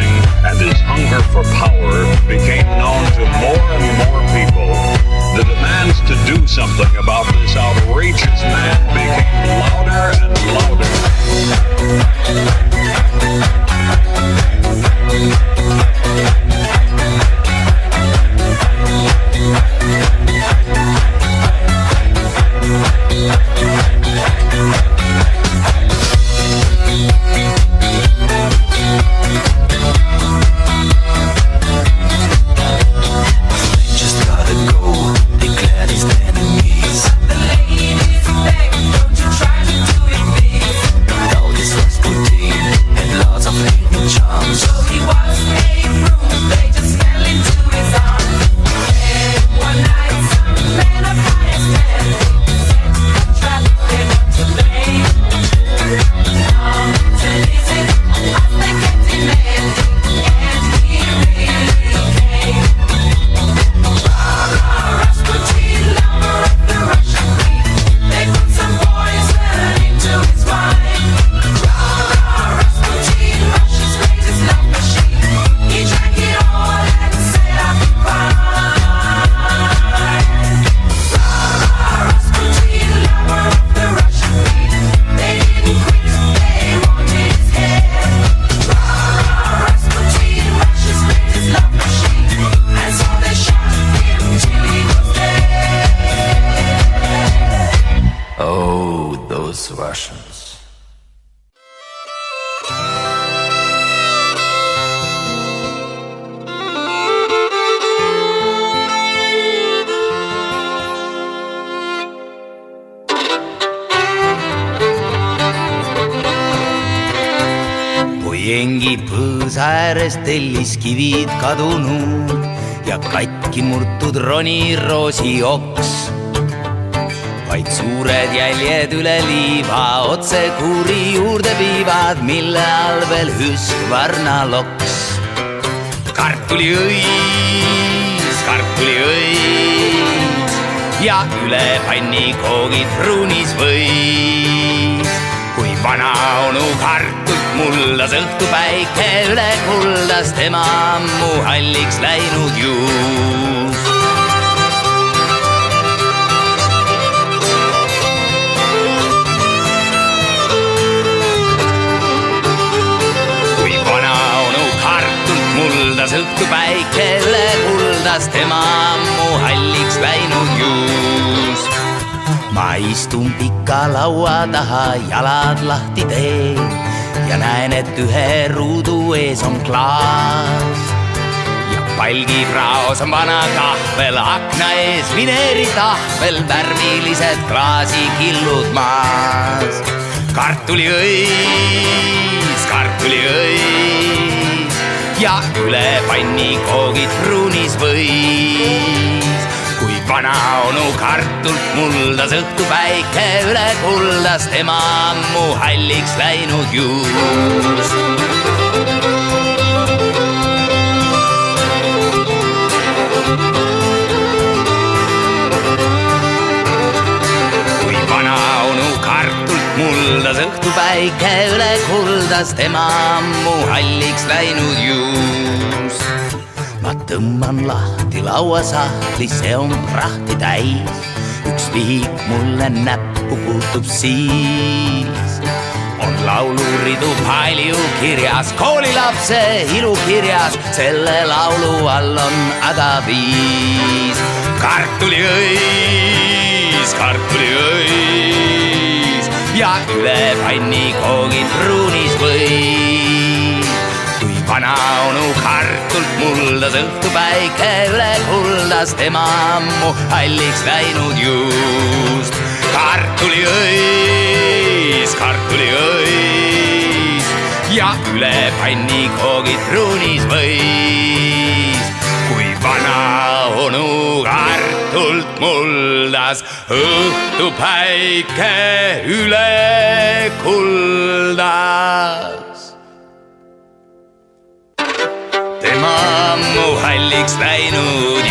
suffering and his hunger for power became known to more and more people, the demands to do something about this outrageous man became louder and louder. Russians. Jengi põõsa ääres telliskivid kadunud ja katki murtud roniroosi oks. Vaid suured jäljed üle liiva otse kuuri juurde viivad, mille all veel hüskvarna loks. Kartuliõis ja üle panni koogid pruunis võis. Kui vana onu kartult mullas õhtupäike üle kuldas tema ammu halliks läinud juus. Kui vana onu kartult muldas õhtupäike üle kuldas tema ammu halliks läinud juus. Ma istun pika laua taha, jalad lahti teen ja näen, et ühe ruudu ees on klaas. Ja palgipraos on vana kahvel, akna ees vineeritahvel, värvilised klaasikillud maas. Kartuliõis ja üle panni koogid pruunis võis. Kui vana onu kartult muldas õhtupäike üle kuldas tema ammu halliks läinud juus. Kui vana onu kartult muldas õhtupäike üle kuldas tema ammu halliks läinud juus. Ma tõmban lahti lauasahtli, see on prahti täis. Üks vihik mulle näppu puutub siis. On lauluridu palju kirjas, koolilapse ilukirjas, selle laulu all on agaviis. Kartuliõis ja üle panni koogid pruunis võis. Vana onu kartult muldas õhtupäike üle kuldas tema ammu halliks läinud juust. Kartuliõis ja üle panni koogid pruunis võis. Kui vana onu kartult muldas õhtupäike üle kuldas. Tema ammu halliks läinud